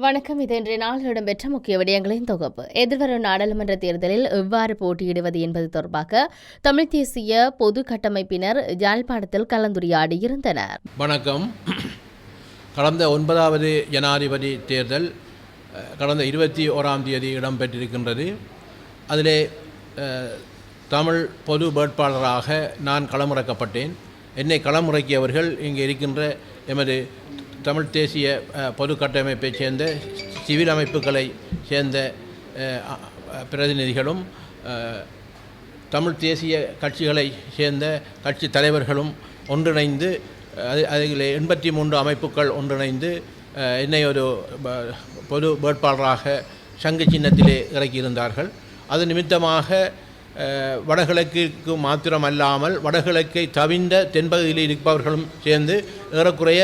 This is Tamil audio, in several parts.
வணக்கம். இது இன்றைய நாளில் இடம்பெற்ற முக்கிய விடயங்களின் தொகுப்பு. எதிர்வரும் நாடாளுமன்ற தேர்தலில் எவ்வாறு போட்டியிடுவது என்பது தொடர்பாக தமிழ் தேசிய பொது கட்டமைப்பினர் யாழ்ப்பாணத்தில் கலந்துரையாடியிருந்தனர். வணக்கம். கடந்த 9வது ஜனாதிபதி தேர்தல் கடந்த 21ஆம் தேதி இடம்பெற்றிருக்கின்றது. அதிலே தமிழ் பொது வேட்பாளராக நான் களமிறக்கப்பட்டேன். என்னை களமிறக்கியவர்கள் இங்கே இருக்கின்ற எமது தமிழ் தேசிய பொது கட்டமைப்பைச் சேர்ந்த சிவில் அமைப்புகளை சேர்ந்த பிரதிநிதிகளும் தமிழ் தேசிய கட்சிகளை சேர்ந்த கட்சி தலைவர்களும் ஒன்றிணைந்து அதில் 83 அமைப்புகள் ஒன்றிணைந்து என்னை ஒரு பொது வேட்பாளராக சங்கு சின்னத்திலே இறக்கியிருந்தார்கள். அது நிமித்தமாக வடகிழக்கிற்கு மாத்திரமல்லாமல் வடகிழக்கை தவிர்ந்த தென்பகுதியில் இருப்பவர்களும் சேர்ந்து ஏறக்குறைய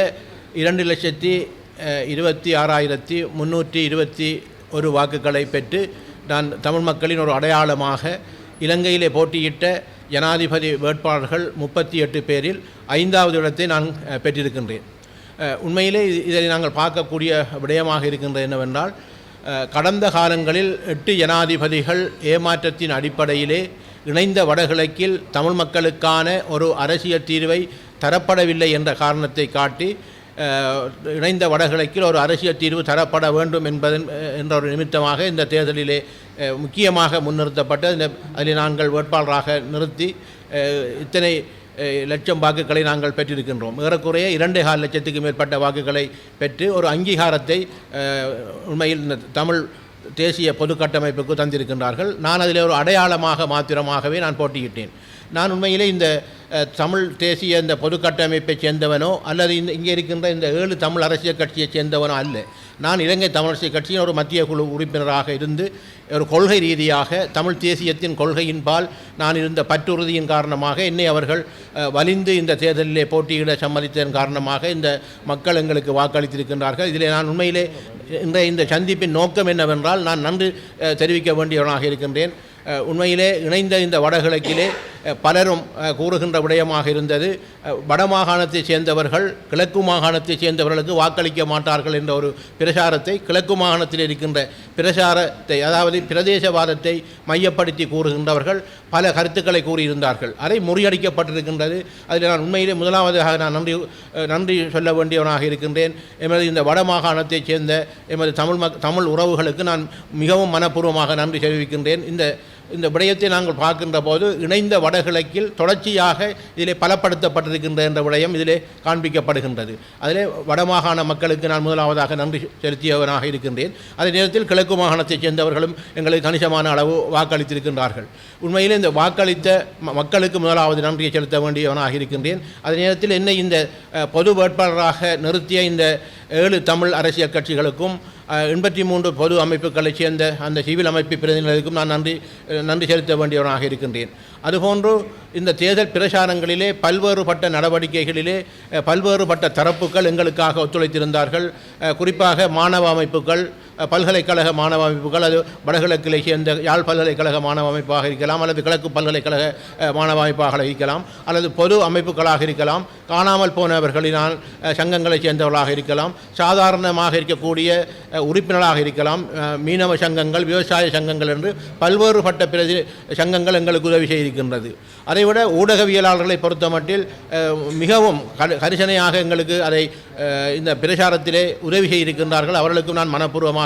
2,26,321 வாக்குகளை பெற்று நான் தமிழ் மக்களின் ஒரு அடையாளமாக இலங்கையிலே போட்டியிட்ட ஜனாதிபதி வேட்பாளர்கள் 38 பேரில் 5வது இடத்தை நான் பெற்றிருக்கின்றேன். உண்மையிலே இதை நாங்கள் பார்க்கக்கூடிய விடயமாக இருக்கின்றது என்னவென்றால், கடந்த காலங்களில் 8 ஜனாதிபதிகள் ஏமாற்றத்தின் அடிப்படையிலே இணைந்த வடகிழக்கில் தமிழ் மக்களுக்கான ஒரு அரசியல் தீர்வை தரப்படவில்லை என்ற காரணத்தை காட்டி இணைந்த வடகிழக்கில் ஒரு அரசியல் தீர்வு தரப்பட வேண்டும் என்ற ஒரு நிமித்தமாக இந்த தேர்தலிலே முக்கியமாக முன்னிறுத்தப்பட்ட அதில் நாங்கள் வேட்பாளராக நிறுத்தி இத்தனை லட்சம் வாக்குகளை நாங்கள் பெற்றிருக்கின்றோம். ஏறக்குறைய 2.25 லட்சத்துக்கு மேற்பட்ட வாக்குகளை பெற்று ஒரு அங்கீகாரத்தை உண்மையில் தமிழ் தேசிய பொது கட்டமைப்புக்கு தந்திருக்கின்றார்கள். நான் அதில் ஒரு அடையாளமாக மாத்திரமாகவே நான் போட்டியிட்டேன். நான் உண்மையிலே இந்த தமிழ் தேசிய இந்த பொது கட்டமைப்பை சேர்ந்தவனோ அல்லது இங்கே இருக்கின்ற இந்த 7 தமிழ் அரசியல் கட்சியை சேர்ந்தவனோ அல்ல. நான் இலங்கை தமிழ் அரசியல் கட்சியின் ஒரு மத்திய குழு உறுப்பினராக இருந்து ஒரு கொள்கை ரீதியாக தமிழ் தேசியத்தின் கொள்கையின்பால் நான் இருந்த பற்றுறுதியின் காரணமாக என்னை அவர்கள் வலிந்து இந்த தேர்தலிலே போட்டியிட சம்மதித்ததன் காரணமாக இந்த மக்கள் எங்களுக்கு வாக்களித்திருக்கின்றார்கள். இதிலே நான் உண்மையிலே இன்றைய இந்த சந்திப்பின் நோக்கம் என்னவென்றால், நான் நன்றி தெரிவிக்க வேண்டியவனாக இருக்கின்றேன். உண்மையிலே இணைந்த இந்த வடகிழக்கிலே பலரும் கூறுகின்ற விடயமாக இருந்தது, வடமாகாணத்தைச் சேர்ந்தவர்கள் கிழக்கு மாகாணத்தைச் சேர்ந்தவர்களுக்கு வாக்களிக்க மாட்டார்கள் என்ற ஒரு பிரச்சாரத்தை, கிழக்கு மாகாணத்தில் இருக்கின்ற பிரச்சாரத்தை, அதாவது பிரதேசவாதத்தை மையப்படுத்தி கூறுகின்றவர்கள் பல கருத்துக்களை கூறியிருந்தார்கள். அதை முறியடிக்கப்பட்டிருக்கின்றது. அதில் நான் உண்மையிலே முதலாவதாக நான் நன்றி சொல்ல வேண்டியவனாக இருக்கின்றேன். எமது இந்த வடமாகாணத்தைச் சேர்ந்த எமது தமிழ் உறவுகளுக்கு நான் மிகவும் மனப்பூர்வமாக நன்றி தெரிவிக்கின்றேன். இந்த விடயத்தை நாங்கள் பார்க்கின்ற போது இணைந்த வடகிழக்கில் தொடர்ச்சியாக இதிலே பலப்படுத்தப்பட்டிருக்கின்ற என்ற விடயம் இதிலே காண்பிக்கப்படுகின்றது. அதிலே வடமாகாண மக்களுக்கு நான் முதலாவதாக நன்றி செலுத்தியவனாக இருக்கின்றேன். அதே நேரத்தில் கிழக்கு மாகாணத்தைச் சேர்ந்தவர்களும் எங்களுக்கு கணிசமான அளவு வாக்களித்திருக்கின்றார்கள். உண்மையிலே இந்த வாக்களித்த மக்களுக்கு முதலாவது நன்றியை செலுத்த வேண்டியவனாக இருக்கின்றேன். அதே நேரத்தில் என்னை இந்த பொது வேட்பாளராக நிறுத்திய இந்த 7 தமிழ் அரசியல் கட்சிகளுக்கும் 83 பொது அமைப்புகளைச் சேர்ந்த அந்த சிவில் அமைப்பு பிரதிநிதிகளுக்கும் நான் நன்றி செலுத்த வேண்டியவனாக இருக்கின்றேன். அதுபோன்று இந்த தேர்தல் பிரச்சாரங்களிலே பல்வேறுபட்ட நடவடிக்கைகளிலே பல்வேறுபட்ட தரப்புகள் எங்களுக்காக ஒத்துழைத்திருந்தார்கள். குறிப்பாக மாணவ அமைப்புகள், பல்கலைக்கழக மாணவ அமைப்புகள், அது வடகிழக்கிலே சேர்ந்த யாழ் பல்கலைக்கழக மாணவ அமைப்பாக இருக்கலாம், அல்லது கிழக்கு பல்கலைக்கழக மாணவ அமைப்பாக இருக்கலாம், அல்லது பொது அமைப்புகளாக இருக்கலாம், காணாமல் போனவர்களினால் சங்கங்களைச் சேர்ந்தவர்களாக இருக்கலாம், சாதாரணமாக இருக்கக்கூடிய உறுப்பினராக இருக்கலாம், மீனவ சங்கங்கள், விவசாய சங்கங்கள் என்று பல்வேறுபட்ட சங்கங்கள் எங்களுக்கு உதவி செய்திருக்கின்றது. அதைவிட ஊடகவியலாளர்களை பொறுத்தமட்டில் மிகவும் கரிசனையாக எங்களுக்கு அதை இந்த பிரச்சாரத்திலே உதவி செய்திருக்கின்றார்கள். அவர்களுக்கும் நான் மனப்பூர்வமாக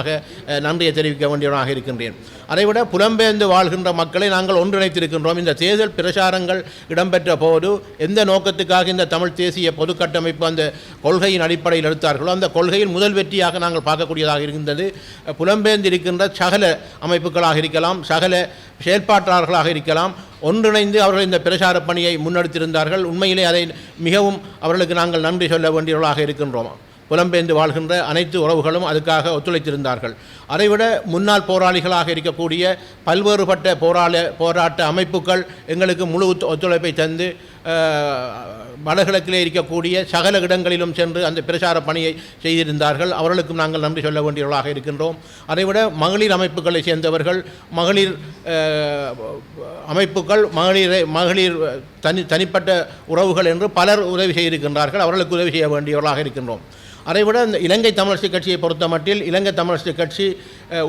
நன்றியை தெரிவிக்க வேண்டியவனாக இருக்கின்றேன். அதைவிட புலம்பெயர்ந்து வாழ்கின்ற மக்களை நாங்கள் ஒன்றிணைத்திருக்கின்றோம். இந்த தேர்தல் பிரச்சாரங்கள் இடம்பெற்ற போது எந்த நோக்கத்துக்காக இந்த தமிழ் தேசிய பொது கட்டமைப்பு அந்த கொள்கையின் அடிப்படையில் எடுத்தார்களோ அந்த கொள்கையின் முதல் வெற்றியாக நாங்கள் பார்க்கக்கூடியதாக இருக்கின்றது. புலம்பெயர்ந்து இருக்கின்ற சகல அமைப்புகளாக இருக்கலாம், சகல செயல்பாட்டாளர்களாக இருக்கலாம், ஒன்றிணைந்து அவர்கள் இந்த பிரச்சார பணியை முன்னெடுத்திருந்தார்கள். உண்மையிலே அதை மிகவும் அவர்களுக்கு நாங்கள் நன்றி சொல்ல வேண்டியவர்களாக இருக்கின்றோம். புலம்பெயர்ந்து வாழ்கின்ற அனைத்து உறவுகளும் அதுக்காக ஒத்துழைத்திருந்தார்கள். அதைவிட முன்னாள் போராளிகளாக இருக்கக்கூடிய பல்வேறுபட்ட போராட்ட அமைப்புகள் எங்களுக்கு முழு ஒத்துழைப்பை தந்து வடகிழக்கிலே இருக்கக்கூடிய சகல இடங்களிலும் சென்று அந்த பிரச்சார பணியை செய்திருந்தார்கள். அவர்களுக்கும் நாங்கள் நன்றி சொல்ல வேண்டியவர்களாக இருக்கின்றோம். அதைவிட மகளிர் அமைப்புகளை சேர்ந்தவர்கள், மகளிர் அமைப்புகள், மகளிர் தனிப்பட்ட உறவுகள் என்று பலர் உதவி செய்திருக்கின்றார்கள். அவர்களுக்கு உதவி செய்ய வேண்டியவர்களாக இருக்கின்றோம். அதைவிட இந்த இலங்கை தமிழரசுக் கட்சியை பொறுத்த மட்டில் இலங்கை தமிழரசுக் கட்சி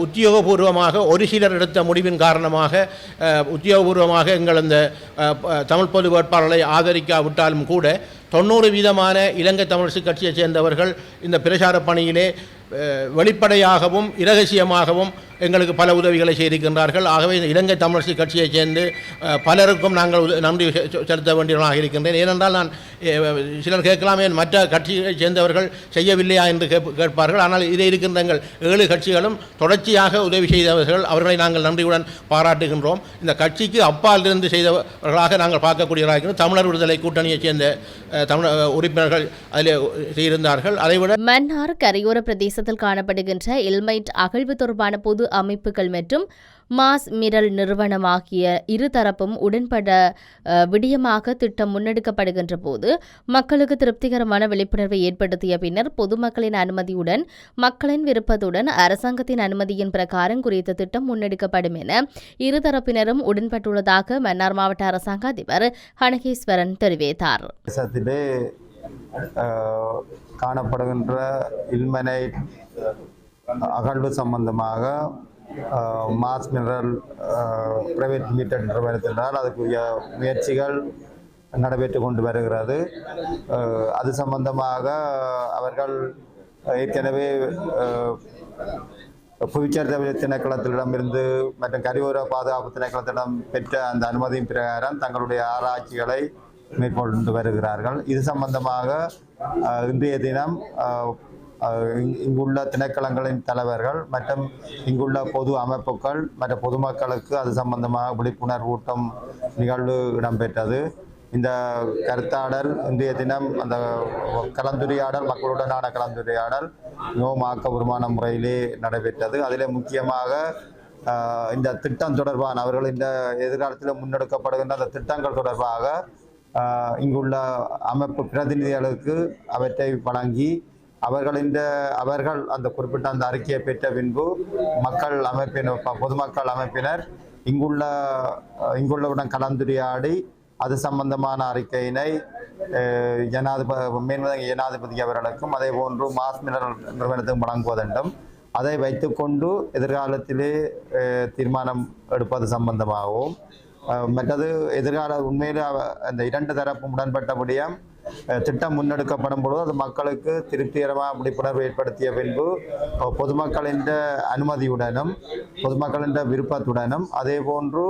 உத்தியோகபூர்வமாக ஒரு சிலர் எடுத்த முடிவின் காரணமாக உத்தியோகபூர்வமாக எங்கள் இந்த தமிழ் பொது வேட்பாளர்களை ஆதரிக்காவிட்டாலும் கூட 90% இலங்கை தமிழரசுக் கட்சியைச் சேர்ந்தவர்கள் இந்த பிரச்சார பணியிலே வெளிப்படையாகவும் இரகசியமாகவும் எங்களுக்கு பல உதவிகளை செய்திருக்கின்றார்கள். ஆகவே இந்த இலங்கை தமிழரசுக் கட்சியைச் சேர்ந்து பலருக்கும் நாங்கள் நன்றி செலுத்த வேண்டியவர்களாக இருக்கின்றேன். ஏனென்றால் நான் சிலர் கேட்கலாமே மற்ற கட்சியைச் சேர்ந்தவர்கள் செய்யவில்லையா என்று கேட்பார்கள். ஆனால் இதை இருக்கின்ற எங்கள் 7 கட்சிகளும் தொடர்ச்சியாக உதவி செய்தவர்கள். அவர்களை நாங்கள் நன்றியுடன் பாராட்டுகின்றோம். இந்த கட்சிக்கு அப்பாலிருந்து செய்தவர்களாக நாங்கள் பார்க்கக்கூடியவர்களாக இருக்கிறோம். தமிழர் விடுதலை கூட்டணியைச் சேர்ந்த தமிழ் உறுப்பினர்கள் அதில் செய்திருந்தார்கள். அதைவிட மன்னார் கரையோர பிரதேசத்தில் காணப்படுகின்ற இல்மைட் அகழ்வு தொடர்பான பொது அமைப்புகள் மற்றும் மாஸ் மிரல் நிறுவனம் ஆகிய இருதரப்பும் உடன்பட விடயமாக திட்டம் முன்னெடுக்கப்படுகின்ற போது மக்களுக்கு திருப்திகரமான விழிப்புணர்வை ஏற்படுத்திய பின்னர் பொதுமக்களின் அனுமதியுடன் மக்களின் விருப்பத்துடன் அரசாங்கத்தின் அனுமதியின் பிரகாரம் குறித்த திட்டம் முன்னெடுக்கப்படும் என இருதரப்பினரும் உடன்பட்டுள்ளதாக மன்னார் மாவட்ட அரசாங்க அதிபர் ஹனகேஸ்வரன் தெரிவித்தார். காணப்படுகின்ற இல்மனைட் அகழ்வு சம்பந்தமாக மாஸ் மினரல் பிரைவேட் லிமிடெட் நிறுவனத்தினால் அதுக்குரிய முயற்சிகள் நடைபெற்று கொண்டு வருகிறது. அது சம்பந்தமாக அவர்கள் ஏற்கனவே புவிச்சரித திணைக்களத்திடமிருந்து மற்றும் கரையோர பாதுகாப்பு திணைக்களத்திடம் பெற்ற அந்த அனுமதியின் பிரகாரம் தங்களுடைய ஆராய்ச்சிகளை மேற்கொண்டு வருகிறார்கள். இது சம்பந்தமாக இன்றைய தினம் இங்குள்ள திணைக்களங்களின் தலைவர்கள் மற்றும் இங்குள்ள பொது அமைப்புகள் மற்றும் பொதுமக்களுக்கு அது சம்பந்தமாக விழிப்புணர்வூட்டும் நிகழ்வு இடம்பெற்றது. இந்த கருத்தாடல் இன்றைய தினம் அந்த கலந்துரையாடல் மக்களுடனான கலந்துரையாடல் மிகவும் ஆக்கபூர்வமான முறையிலே நடைபெற்றது. அதிலே முக்கியமாக இந்த திட்டம் தொடர்பான அவர்கள் இந்த எதிர்காலத்தில் முன்னெடுக்கப்படுகின்ற அந்த திட்டங்கள் தொடர்பாக இங்குள்ள அமைப்பு பிரதிநிதிகளுக்கு அவற்றை வழங்கி அவர்கள் அந்த குறிப்பிட்ட அந்த அறிக்கையை பெற்ற பின்பு மக்கள் அமைப்பினர் பொதுமக்கள் அமைப்பினர் இங்குள்ளவுடன் கலந்துரையாடி அது சம்பந்தமான அறிக்கையினை ஜனாதிபதி அவர்களுக்கும் அதே போன்று மாஸ் மினரல் நிறுவனத்துக்கும் வழங்குவதென்றும் அதை வைத்துக்கொண்டு எதிர்காலத்திலே தீர்மானம் எடுப்பது சம்பந்தமாகவும் மற்றது எதிர்கால உண்மையிலே அந்த 2 தரப்பும் உடன்பட்டபடியும் திட்டம் முன்னெடுக்கப்படும் பொழுது அது மக்களுக்கு திருப்திகரமாக விழிப்புணர்வு ஏற்படுத்திய பின்பு பொதுமக்களின் அனுமதியுடனும் பொதுமக்களின் விருப்பத்துடனும் அதே போன்று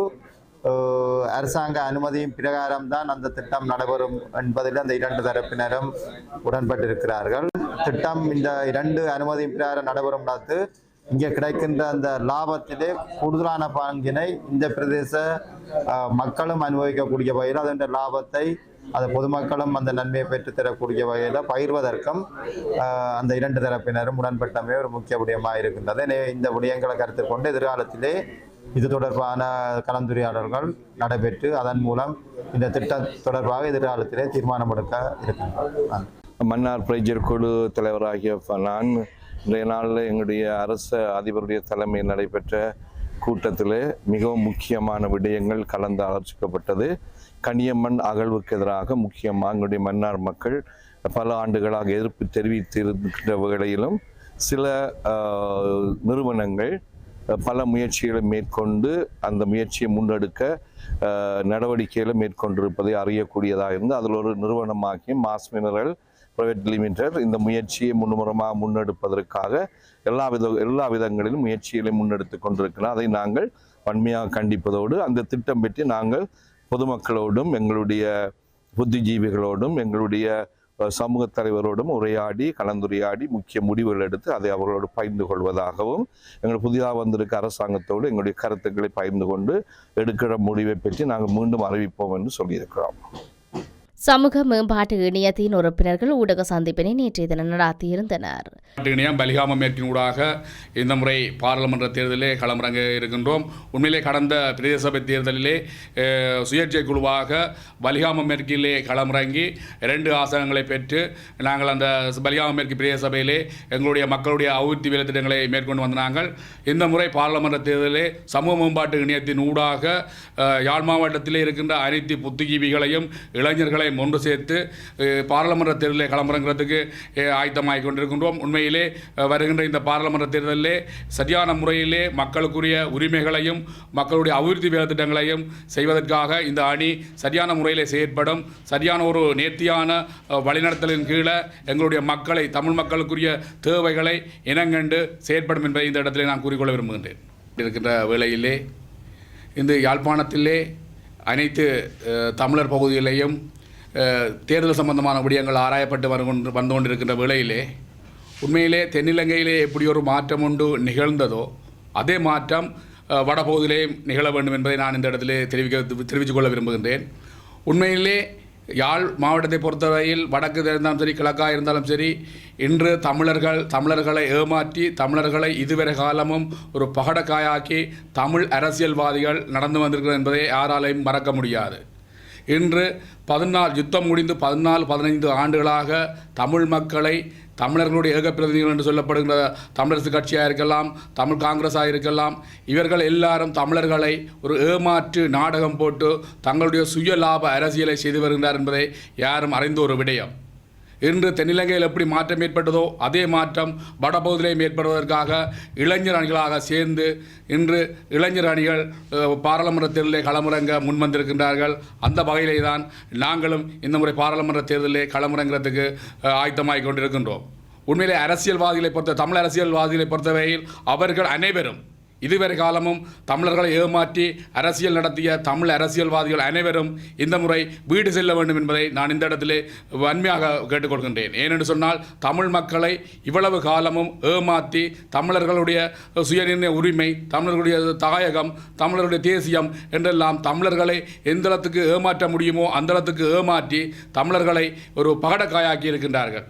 அரசாங்க அனுமதியின் பிரகாரம்தான் அந்த திட்டம் நடைபெறும் என்பதில் அந்த 2 தரப்பினரும் உடன்பட்டிருக்கிறார்கள். திட்டம் இந்த 2 அனுமதியின் பிரகாரம் நடைபெறும் இடத்து இங்கே கிடைக்கின்ற அந்த லாபத்திலே கூடுதலான பங்கினை இந்த பிரதேச மக்களும் அனுபவிக்கக்கூடிய வகையில் அதன் லாபத்தை அது பொதுமக்களும் அந்த நன்மையை பெற்று தரக்கூடிய வகையில் பகிர்வதற்கும் அந்த 2 தரப்பினரும் உடன்பட்டமே ஒரு முக்கிய விடயமாக இருக்கின்றது. இந்த விடயங்களை கருத்தில் கொண்டு எதிர்காலத்திலே இது தொடர்பான கலந்துரையாடல்கள் நடைபெற்று அதன் மூலம் இந்த திட்டம் தொடர்பாக எதிர்காலத்திலே தீர்மானம் எடுக்க இருக்கின்றன. மன்னார் பிரஜர் குழு தலைவராகிய நான் இன்றைய நாளில் எங்களுடைய அரசு அதிபருடைய தலைமையில் நடைபெற்ற கூட்டத்தில் மிகவும் முக்கியமான விடயங்கள் கலந்து ஆலோசிக்கப்பட்டது. கனியம்மண் அகழ்வுக்கு எதிராக முக்கியமாக எங்களுடைய மன்னார் மக்கள் பல ஆண்டுகளாக எதிர்ப்பு தெரிவித்திருக்கின்ற வேளையிலும் சில நிறுவனங்கள் பல முயற்சிகளை மேற்கொண்டு அந்த முயற்சியை முன்னெடுக்க நடவடிக்கைகளை மேற்கொண்டிருப்பதை அறியக்கூடியதாக இருந்து அதில் ஒரு நிறுவனமாகிய மாஸ் மினரல் பிரைவேட் லிமிடெட் இந்த முயற்சியை முன்னுரமாக முன்னெடுப்பதற்காக எல்லா விதங்களிலும் முயற்சிகளை முன்னெடுத்து கொண்டிருக்கிறோம். அதை நாங்கள் வன்மையாக கண்டிப்பதோடு அந்த திட்டம் பற்றி நாங்கள் பொதுமக்களோடும் எங்களுடைய புத்திஜீவிகளோடும் எங்களுடைய சமூக தலைவரோடும் கலந்துரையாடி முக்கிய முடிவுகள் எடுத்து அதை அவர்களோடு பகிர்ந்து கொள்வதாகவும் எங்கள் புதிதாக வந்திருக்க அரசாங்கத்தோடு எங்களுடைய கருத்துக்களை பகிர்ந்து கொண்டு எடுக்கிற முடிவை பற்றி நாங்கள் மீண்டும் அறிவிப்போம் என்று சொல்லியிருக்கிறோம். சமூக மேம்பாட்டு இணையத்தின் உறுப்பினர்கள் ஊடக சந்திப்பினை நேற்றைய தினம் நடத்தியிருந்தனர். இணையம் பலிகாம மேற்கினூடாக இந்த முறை பாராளுமன்ற தேர்தலிலே களமிறங்க இருக்கின்றோம். உண்மையிலே கடந்த பிரதேச சபை தேர்தலிலே சுயேட்சை குழுவாக பலிகாம மேற்கிலே களமிறங்கி 2 ஆசனங்களை பெற்று நாங்கள் அந்த பலிகாம மேற்கு பிரதேச சபையிலே எங்களுடைய மக்களுடைய அபிவிருத்தி வேலை திட்டங்களை மேற்கொண்டு வந்தாங்கள். இந்த முறை பாராளுமன்ற தேர்தலிலே சமூக மேம்பாட்டு இணையத்தின் ஊடாக யாழ் மாவட்டத்திலே இருக்கின்ற அனைத்து புத்திஜீவிகளையும் இளைஞர்களை மக்களையும் ஒன்று சேர்த்து பாராளுமன்ற தேர்தலில் களமிறங்கிறதுக்கு ஆயத்தமாகிக் கொண்டிருக்கின்றோம். உண்மையிலே வருகின்ற இந்த பாராளுமன்ற தேர்தலிலே சரியான முறையிலே மக்களுக்குரிய உரிமைகளையும் மக்களுடைய அபிவிருத்தி வேலை திட்டங்களையும் செய்வதற்காக இந்த அணி சரியான முறையிலே செயற்படும். சரியான ஒரு நேர்த்தியான வழிநடத்தலின் கீழே எங்களுடைய மக்களை, தமிழ் மக்களுக்குரிய தேவைகளை இனங்கண்டு செயற்படும் என்பதை இந்த இடத்திலே நான் கூறிக்கொள்ள விரும்புகின்றேன். இருக்கின்ற வேளையிலே இந்த யாழ்ப்பாணத்திலே அனைத்து தமிழர் பகுதிகளிலேயும் தேர்தல் சம்பந்தமான விடயங்கள் ஆராயப்பட்டு வந்து கொண்டிருக்கின்ற வேளையிலே உண்மையிலே தென்னிலங்கையிலே எப்படி ஒரு மாற்றம் ஒன்று நிகழ்ந்ததோ அதே மாற்றம் வடபகுதியிலேயும் நிகழ வேண்டும் என்பதை நான் இந்த இடத்திலே தெரிவித்துக் கொள்ள விரும்புகின்றேன். உண்மையிலே யாழ் மாவட்டத்தை பொறுத்தவரையில் வடக்கு இருந்தாலும் சரி, கிழக்காக இருந்தாலும் சரி, இன்று தமிழர்களை ஏமாற்றி தமிழர்களை இதுவரை காலமும் ஒரு பகடக்காயாக்கி தமிழ் அரசியல்வாதிகள் நடந்து வந்திருக்கிறது என்பதை யாராலையும் மறக்க முடியாது. இன்று யுத்தம் முடிந்து 14-15 ஆண்டுகளாக தமிழ் மக்களை தமிழர்களுடைய ஏகப்பிரதிநிதிகள் என்று சொல்லப்படுகின்ற தமிழரசு கட்சியாக இருக்கலாம், தமிழ் காங்கிரஸாக இருக்கலாம், இவர்கள் எல்லாரும் தமிழர்களை ஒரு ஏமாற்று நாடகம் போட்டு தங்களுடைய சுய லாப அரசியலை செய்து வருகின்றார் என்பதை யாரும் அறிந்த ஒரு விடயம். இன்று தென்னிலங்கையில் எப்படி மாற்றம் ஏற்பட்டதோ அதே மாற்றம் வடபகுதியிலேயும் ஏற்படுவதற்காக இளைஞர் அணிகளாக சேர்ந்து இன்று இளைஞர் அணிகள் பாராளுமன்ற தேர்தலில் களமிறங்க முன்வந்திருக்கின்றார்கள். அந்த வகையிலே தான் நாங்களும் இந்த முறை பாராளுமன்ற தேர்தலில் களமிறங்கிறதுக்கு ஆயத்தமாகிக் கொண்டிருக்கின்றோம். உண்மையிலே தமிழ் அரசியல்வாதிகளை பொறுத்தவரையில் அவர்கள் அனைவரும் இதுவரை காலமும் தமிழர்களை ஏமாற்றி அரசியல் நடத்திய தமிழ் அரசியல்வாதிகள் அனைவரும் இந்த முறை வீடு செல்ல வேண்டும் என்பதை நான் இந்த இடத்திலே வன்மையாக கேட்டுக்கொள்கின்றேன். ஏனென்று சொன்னால் தமிழ் மக்களை இவ்வளவு காலமும் ஏமாற்றி தமிழர்களுடைய சுயநிர்ணய உரிமை, தமிழர்களுடைய தாயகம், தமிழர்களுடைய தேசியம் என்றெல்லாம் தமிழர்களை எந்தளத்துக்கு ஏமாற்ற முடியுமோ அந்தளத்துக்கு ஏமாற்றி தமிழர்களை ஒரு பகடக்காயாக்கி இருக்கின்றார்கள்.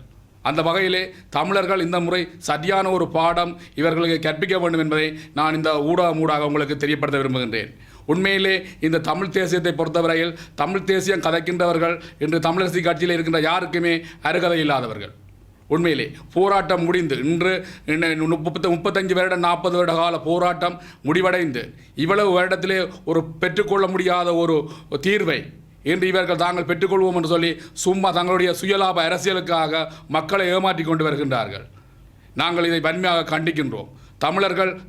அந்த வகையிலே தமிழர்கள் இந்த முறை சரியான ஒரு பாடம் இவர்களுக்கு கற்பிக்க வேண்டும் என்பதை நான் இந்த ஊடகமூடாக உங்களுக்கு தெரியப்படுத்த விரும்புகின்றேன். உண்மையிலே இந்த தமிழ் தேசியத்தை பொறுத்தவரையில் தமிழ் தேசியம் கதைக்கின்றவர்கள் இன்று தமிழரசு கட்சியில் இருக்கின்ற யாருக்குமே அருகதை இல்லாதவர்கள். உண்மையிலே போராட்டம் முடிந்து இன்று 35 வருடம் 40 வருட கால போராட்டம் முடிவடைந்து இவ்வளவு வருடத்திலே ஒரு பெற்றுக்கொள்ள முடியாத ஒரு தீர்வை இன்று இவர்கள் தாங்கள் பெற்றுக்கொள்வோம் என்று சொல்லி சும்மா தங்களுடைய சுயலாப அரசியலுக்காக மக்களை ஏமாற்றி கொண்டு வருகின்றார்கள். நாங்கள் இதை வன்மையாக கண்டிக்கின்றோம்.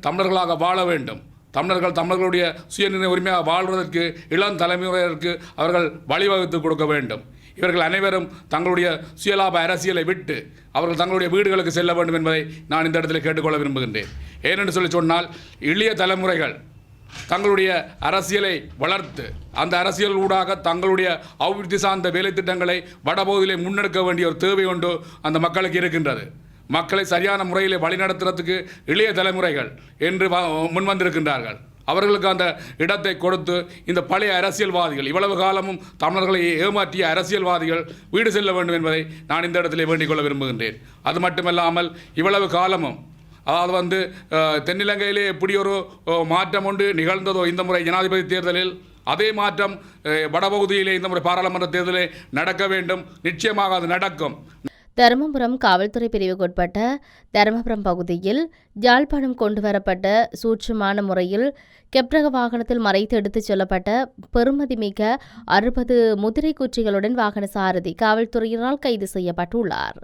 தமிழர்களாக வாழ வேண்டும். தமிழர்களுடைய சுயநிர்ணய உரிமையாக வாழ்வதற்கு இளம் தலைமுறையினருக்கு அவர்கள் வழிவகுத்து கொடுக்க வேண்டும். இவர்கள் அனைவரும் தங்களுடைய சுயலாப அரசியலை விட்டு அவர்கள் தங்களுடைய வீடுகளுக்கு செல்ல வேண்டும் என்பதை நான் இந்த இடத்தில் கேட்டுக்கொள்ள விரும்புகின்றேன். ஏனென்று சொன்னால் இளைய தலைமுறைகள் தங்களுடைய அரசியலை வளர்த்து அந்த அரசியல் ஊடாக தங்களுடைய அபிவிருத்தி சார்ந்த வேலை திட்டங்களை வடபகுதியிலே முன்னெடுக்க வேண்டிய ஒரு தேவை ஒன்று அந்த மக்களுக்கு இருக்கின்றது. மக்களை சரியான முறையிலே வழிநடத்துறதுக்கு இளைய தலைமுறைகள் என்று முன்வந்திருக்கின்றார்கள். அவர்களுக்கு அந்த இடத்தை கொடுத்து இந்த பழைய அரசியல்வாதிகள் இவ்வளவு காலமும் தமிழர்களை ஏமாற்றிய அரசியல்வாதிகள் வீடு செல்ல வேண்டும் என்பதை நான் இந்த இடத்திலே வேண்டிக் கொள்ள விரும்புகின்றேன். அது மட்டுமல்லாமல் இவ்வளவு காலமும் அதாவது தென்னிலங்கையிலே எப்படி ஒரு மாற்றம் ஒன்று நிகழ்ந்ததோ இந்த முறை ஜனாதிபதி தேர்தலில் அதே மாற்றம் வடபகுதியிலே இந்த முறை பாராளுமன்ற தேர்தலில் நடக்க வேண்டும். நிச்சயமாக அது நடக்கும். தருமபுரம் காவல்துறை பிரிவுக்குட்பட்ட தருமபுரம் பகுதியில் யாழ்ப்பாணம் கொண்டுவரப்பட்ட சூட்சமான முறையில் கெப்ரக வாகனத்தில் மறைத்து எடுத்துச் செல்லப்பட்ட பெறுமதிமிக்க 60 முதிரை குச்சிகளுடன் வாகன சாரதி காவல்துறையினரால் கைது செய்யப்பட்டுள்ளார்.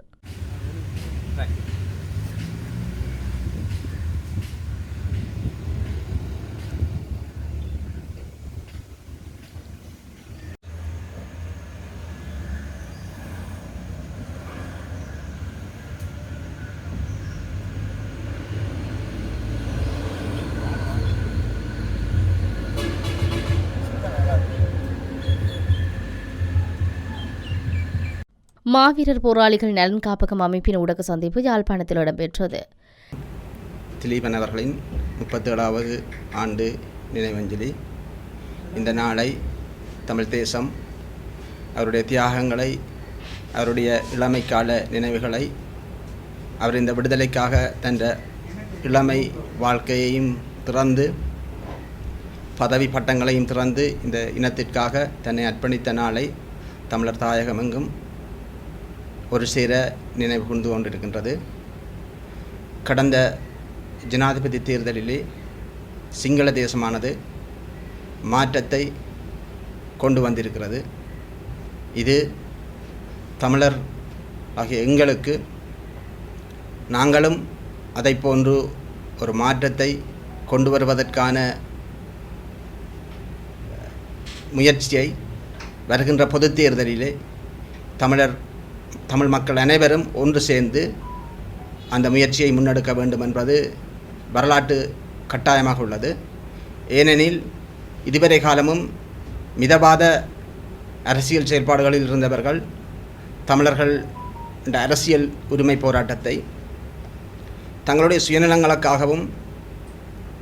மாவீரர் போராளிகள் நலன் காப்பகம் அமைப்பின் ஊடக சந்திப்பு யாழ்ப்பாணத்தில் இடம்பெற்றது. திலீபன் அவர்களின் 37வது ஆண்டு நினைவஞ்சலி. இந்த நாளை தமிழ் தேசம் அவருடைய தியாகங்களை, அவருடைய இளமைக்கால நினைவுகளை, அவர் இந்த விடுதலைக்காக தந்த இளமை வாழ்க்கையையும் திறந்து பதவி பட்டங்களையும் திறந்து இந்த இனத்திற்காக தன்னை அர்ப்பணித்த நாளை தமிழர் தாயகமெங்கும் ஒரு சேர நினைவு கூர்ந்து கொண்டிருக்கின்றது. கடந்த ஜனாதிபதி தேர்தலிலே சிங்கள தேசமானது மாற்றத்தை கொண்டு வந்திருக்கிறது. இது தமிழர் ஆகிய எங்களுக்கு நாங்களும் அதை போன்று ஒரு மாற்றத்தை கொண்டு வருவதற்கான முயற்சியை வருகின்ற பொதுத் தேர்தலிலே தமிழ் மக்கள் அனைவரும் ஒன்று சேர்ந்து அந்த முயற்சியை முன்னெடுக்க வேண்டும் என்பது வரலாற்று கட்டாயமாக உள்ளது. ஏனெனில் இதுவரை காலமும் மிதவாத அரசியல் செயல்பாடுகளில் இருந்தவர்கள் தமிழர்கள் என்ற அரசியல் உரிமை போராட்டத்தை தங்களுடைய சுயநலங்களுக்காகவும்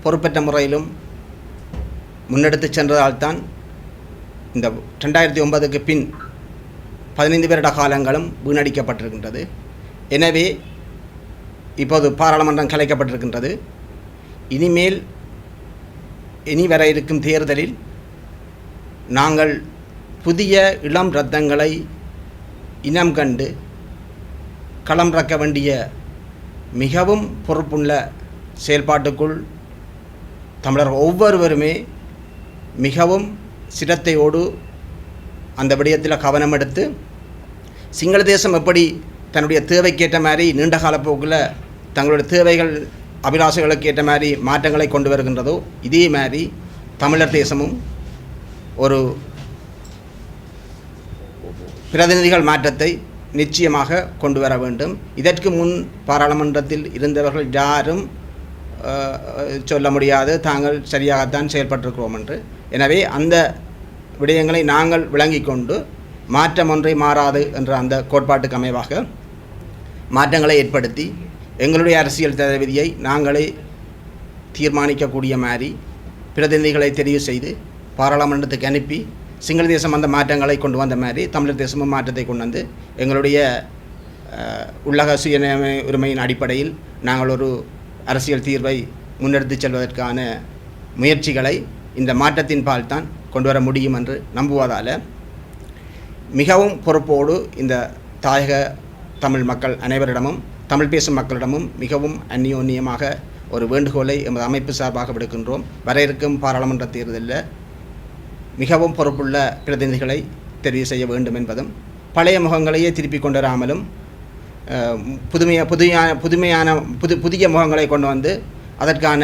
பொறுப்பற்ற முறையிலும் முன்னெடுத்து சென்றதால்தான் இந்த 2009க்கு பின் 15 வருட காலங்களும் வீணடிக்கப்பட்டிருக்கின்றது. எனவே இப்போது பாராளுமன்றம் கலைக்கப்பட்டிருக்கின்றது. இனி வர இருக்கும் தேர்தலில் நாங்கள் புதிய இளம் இரத்தங்களை இனம் கண்டு களம் இறக்க வேண்டிய மிகவும் பொறுப்புள்ள செயல்பாட்டுக்குள் தமிழர் ஒவ்வொருவருமே மிகவும் சிரத்தையோடு அந்த விடயத்தில் கவனம் எடுத்து சிங்கள தேசம் எப்படி தன்னுடைய தேவைக்கேற்ற மாதிரி நீண்ட கால போக்கில் தங்களுடைய தேவைகள் அபிலாஷைகளுக்கு ஏற்ற மாதிரி மாற்றங்களை கொண்டு வருகின்றதோ இதே மாதிரி தமிழர் தேசமும் ஒரு பிரதிநிதிகள் மாற்றத்தை நிச்சயமாக கொண்டு வர வேண்டும். இதற்கு முன் பாராளுமன்றத்தில் இருந்தவர்கள் யாரும் சொல்ல முடியாது தாங்கள் சரியாகத்தான் செயல்பட்டிருக்கிறோம் என்று. எனவே அந்த விடயங்களை நாங்கள் விளங்கி கொண்டு மாற்றம் ஒன்றை மாறாது என்ற அந்த கோட்பாட்டுக்கு அமைவாக மாற்றங்களை ஏற்படுத்தி எங்களுடைய அரசியல் தளபதியை நாங்களே தீர்மானிக்கக்கூடிய மாதிரி பிரதிநிதிகளை தெரிவு செய்து பாராளுமன்றத்துக்கு அனுப்பி சிங்கள தேசம் அந்த மாற்றங்களை கொண்டு வந்த மாதிரி தமிழர் தேசமும் மாற்றத்தை கொண்டு வந்து எங்களுடைய உள்ளக சுய உரிமையின் அடிப்படையில் நாங்கள் ஒரு அரசியல் தீர்வை முன்னெடுத்து செல்வதற்கான முயற்சிகளை இந்த மாற்றத்தின் பால் தான் கொண்டு வர முடியும் என்று நம்புவதால் மிகவும் பொறுப்போடு இந்த தாயக தமிழ் மக்கள் அனைவரிடமும் தமிழ் பேசும் மக்களிடமும் மிகவும் அந்யோன்யமாக ஒரு வேண்டுகோளை எமது அமைப்பு சார்பாக விடுக்கின்றோம். வர இருக்கும் பாராளுமன்ற தேர்தலில் மிகவும் பொறுப்புள்ள பிரதிநிதிகளை தெரிவு செய்ய வேண்டும் என்பதும் பழைய முகங்களையே திருப்பி கொண்டு வராமலும் புதிய முகங்களை கொண்டு வந்து அதற்கான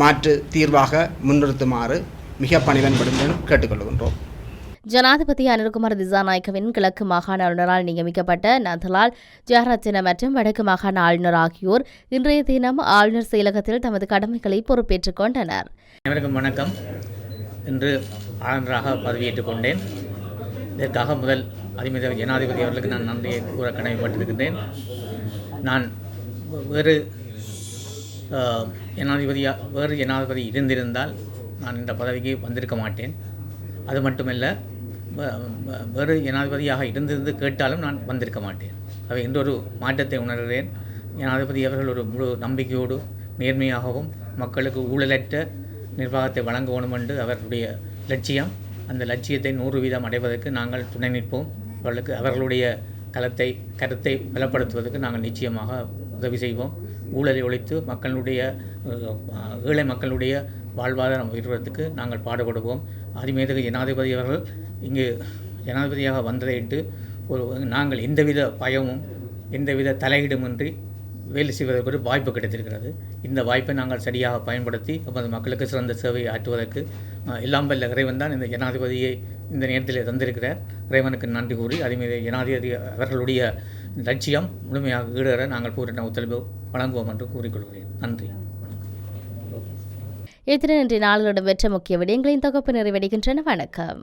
மாற்று தீர்வாக முன்னிறுத்துமாறு மிக பணிவன்படுத்துடன் கேட்டுக்கொள்கின்றோம். ஜனாதிபதி அனுர்குமார் திசாநாயக்கவின் கிழக்கு மாகாண ஆளுநரால் நியமிக்கப்பட்ட நந்தலால் ஜெயரத்ன மற்றும் வடக்கு மாகாண ஆளுநர் ஆகியோர் இன்றைய தினம் ஆளுநர் செயலகத்தில் தமது கடமைகளை பொறுப்பேற்றுக் கொண்டனர். அனைவருக்கும் வணக்கம். இன்று ஆளுநராக பதவியேற்றுக் கொண்டேன். இதற்காக முதல் அதிமிக ஜனாதிபதி அவர்களுக்கு நான் நன்றியை கூற கடமைப்பட்டிருக்கின்றேன். நான் வேறு ஜனாதிபதி இருந்திருந்தால் நான் இந்த பதவிக்கு வந்திருக்க மாட்டேன். அது மட்டுமல்ல, வேறு ஜனாதிபதியாக இருந்திருந்து கேட்டாலும் நான் வந்திருக்க மாட்டேன். அவை இன்றொரு மாற்றத்தை உணர்கிறேன். ஜனாதிபதி அவர்கள் ஒரு முழு நம்பிக்கையோடு நேர்மையாகவும் மக்களுக்கு ஊழலற்ற நிர்வாகத்தை வழங்க வேண்டும் என்று அவர்களுடைய லட்சியம். அந்த லட்சியத்தை 100% அடைவதற்கு நாங்கள் துணை நிற்போம். அவர்களுடைய கருத்தை பலப்படுத்துவதற்கு நாங்கள் நிச்சயமாக உதவி செய்வோம். ஊழலை ஒழித்து ஏழை மக்களுடைய வாழ்வாதாரம் உயர்வதற்கு நாங்கள் பாடுபடுவோம். அதிமேதகு ஜனாதிபதி அவர்கள் இங்கு ஜனாதிபதியாக வந்ததையிட்டு நாங்கள் எந்தவித பயமும் எந்தவித தலையீடுமின்றி வேலை செய்வதற்கு ஒரு வாய்ப்பு கிடைத்திருக்கிறது. இந்த வாய்ப்பை நாங்கள் சரியாக பயன்படுத்தி நமது மக்களுக்கு சிறந்த சேவையை ஆற்றுவதற்கு எல்லாம் வல்ல இறைவன் தான் இந்த ஜனாதிபதியை இந்த நேரத்தில் தந்திருக்கிறார். இறைவனுக்கு நன்றி கூறி அதேமாதிரி ஜனாதிபதி அவர்களுடைய லட்சியம் முழுமையாக ஈடுற நாங்கள் பூரண ஒத்துழைப்பு வழங்குவோம் என்று கூறிக்கொள்கிறேன். நன்றி. இத்துடன் இன்றைய நாளில் இடம்பெற்ற முக்கிய விடயங்களின் தொகுப்பு நிறைவடைகின்றன. வணக்கம்.